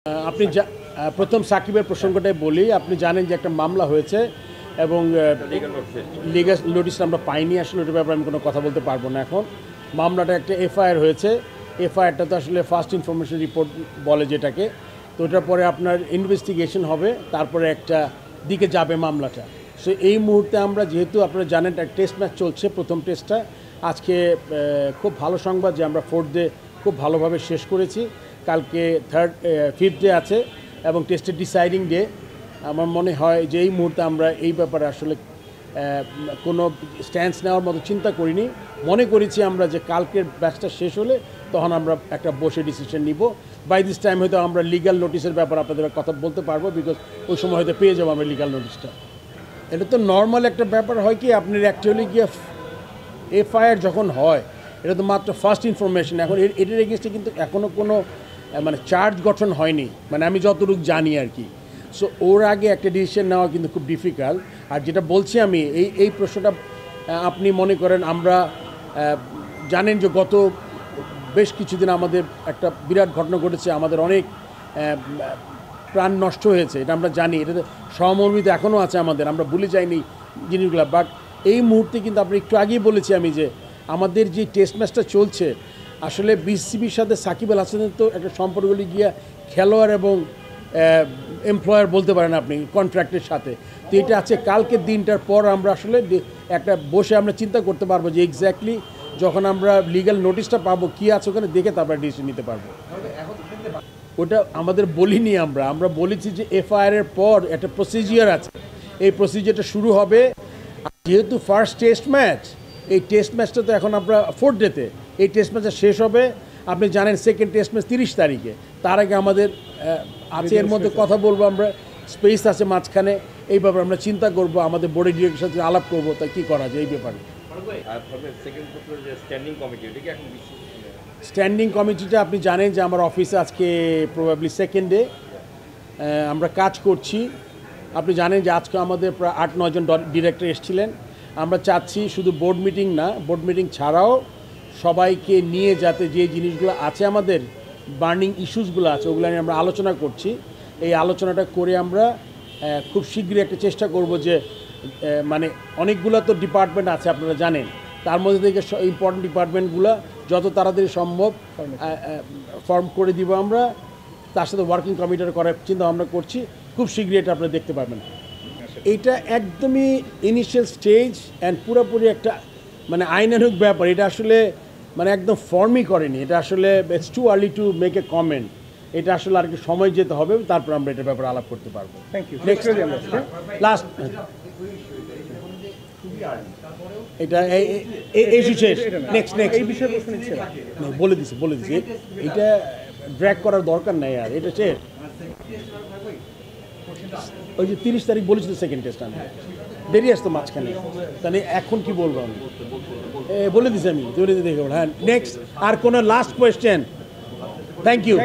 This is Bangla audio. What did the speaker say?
আপনি প্রথম সাকিবের প্রসঙ্গটাই বলি। আপনি জানেন যে একটা মামলা হয়েছে এবং লিগ্যাল নোটিশটা আমরা পাইনি। আসলে ওটার ব্যাপারে আমি কোনো কথা বলতে পারবো না। এখন মামলাটা একটা এফআইআর হয়েছে। এফআইআরটা তো আসলে ফার্স্ট ইনফরমেশন রিপোর্ট বলে যেটাকে, তো ওটার পরে আপনার ইনভেস্টিগেশন হবে, তারপরে একটা দিকে যাবে মামলাটা। সো এই মুহূর্তে আমরা, যেহেতু আপনারা জানেন একটা টেস্ট ম্যাচ চলছে, প্রথম টেস্টটা আজকে খুব ভালো সংবাদ যে আমরা 4th ডে খুব ভালোভাবে শেষ করেছি। কালকে 5th ডে আছে এবং টেস্টের ডিসাইডিং ডে। আমার মনে হয় যে এই মুহূর্তে আমরা এই ব্যাপারে আসলে কোনো স্ট্যান্স নেওয়ার মতো চিন্তা করিনি। মনে করেছি আমরা যে কালকের ব্যাচটা শেষ হলে তখন আমরা একটা বসে ডিসিশন নিব। বাই দিস টাইম হয়তো আমরা লিগ্যাল নোটিশের ব্যাপারে আপনাদের কথা বলতে পারবো, বিকজ ওই সময় হয়তো পেয়ে যাবো আমরা লিগ্যাল নোটিশটা। এটা তো নর্মাল একটা ব্যাপার হয় কি, আপনার অ্যাকচুয়ালি গিয়ে এফআইআর যখন হয় এটা তো মাত্র ফার্স্ট ইনফরমেশন। এখন এটার এগেনস্টে কিন্তু এখনও কোনো মানে চার্জ গঠন হয়নি, মানে আমি যতটুকু জানি আর কি। সো ওর আগে একটা ডিসিশন নেওয়া কিন্তু খুব ডিফিকাল্ট। আর যেটা বলছি আমি, এই প্রশ্নটা আপনি মনে করেন, আমরা জানেন যে গত বেশ কিছুদিন আমাদের একটা বিরাট ঘটনা ঘটেছে, আমাদের অনেক প্রাণ নষ্ট হয়েছে, এটা আমরা জানি। এটাতে সহমর্মিতা এখনও আছে আমাদের, আমরা ভুলে যাইনি জিনিসগুলো। বাট এই মুহূর্তে কিন্তু আপনি একটু আগেই বলেছি আমি যে আমাদের যে টেস্ট ম্যাচটা চলছে, আসলে বিসিবির সাথে সাকিব আল হাসানের তো একটা সম্পর্কগুলি গিয়া খেলোয়াড় এবং এমপ্লয়ার বলতে পারেন আপনি, কন্ট্রাক্টের সাথে। তো এটা আছে কালকের দিনটার পর আমরা আসলে একটা বসে আমরা চিন্তা করতে পারবো যে এক্স্যাক্টলি যখন আমরা লিগ্যাল নোটিশটা পাবো কী আছে ওখানে, দেখে তারপরে ডিসিশন নিতে পারবো। ওটা আমাদের বলিনি, আমরা বলেছি যে এফআইআরের পর একটা প্রসিজিওর আছে, এই প্রসিজিওরটা শুরু হবে। যেহেতু ফার্স্ট টেস্ট ম্যাচ, এই টেস্ট ম্যাচটা তো এখন আমরা 4th ডেতে, এই টেস্ট ম্যাচটা শেষ হবে। আপনি জানেন সেকেন্ড টেস্ট ম্যাচ 30 তারিখে। তার আগে আমাদের আছে, এর মধ্যে কথা বলবো আমরা, স্পেস আছে মাঝখানে। এই ব্যাপারে আমরা চিন্তা করব, আমাদের বোর্ডের ডিরেক্টরের সাথে আলাপ করবো তা কী করা যায় এই ব্যাপারে। স্ট্যান্ডিং কমিটিটা আপনি জানেন যে আমার অফিসে আজকে প্রবাবলি 2nd ডে আমরা কাজ করছি। আপনি জানেন যে আজকে আমাদের প্রায় 8-9 জন ডিরেক্টর এসেছিলেন। আমরা চাচ্ছি শুধু বোর্ড মিটিং না, বোর্ড মিটিং ছাড়াও সবাইকে নিয়ে, যাতে যে জিনিসগুলো আছে আমাদের বার্নিং ইস্যুসগুলো আছে ওগুলো নিয়ে আমরা আলোচনা করছি। এই আলোচনাটা করে আমরা খুব শীঘ্রই একটা চেষ্টা করব যে মানে অনেকগুলো তো ডিপার্টমেন্ট আছে আপনারা জানেন, তার মধ্যে থেকে ইম্পর্টেন্ট ডিপার্টমেন্টগুলো যত তাড়াতাড়ি সম্ভব ফর্ম করে দিব আমরা। তার সাথে ওয়ার্কিং কমিটির করার চিন্তা আমরা করছি। খুব শীঘ্রই এটা আপনারা দেখতে পাবেন। এটা একদমই ইনিশিয়াল স্টেজ অ্যান্ড পুরোপুরি একটা মানে আইনানুগ ব্যাপার। এটা আসলে মানে একদম ফর্মই করেনি। এটা আসলে it's too early to make a comment. এটা আসলে আর কি সময় যেতে হবে, তারপর আমরা এটার ব্যাপারে আলাপ করতে পারবো। Thank you. লাস্ট এটা এই শেষ, নেক্সট এই বিষয়ে প্রশ্ন নিচ্ছে বলে দিছি এটা ড্র্যাগ করার দরকার নাই আর, এটা শেষ। ওই যে 30 তারিখ বলেছিল সেকেন্ড টেস্ট, আমি দেরি আসতো মাঝখানে, তাহলে এখন কি বলবো আমি, বলে দিছি আমি দেখে। হ্যাঁ, নেক্সট আর কোনো লাস্ট কোয়েশ্চেন? Thank you.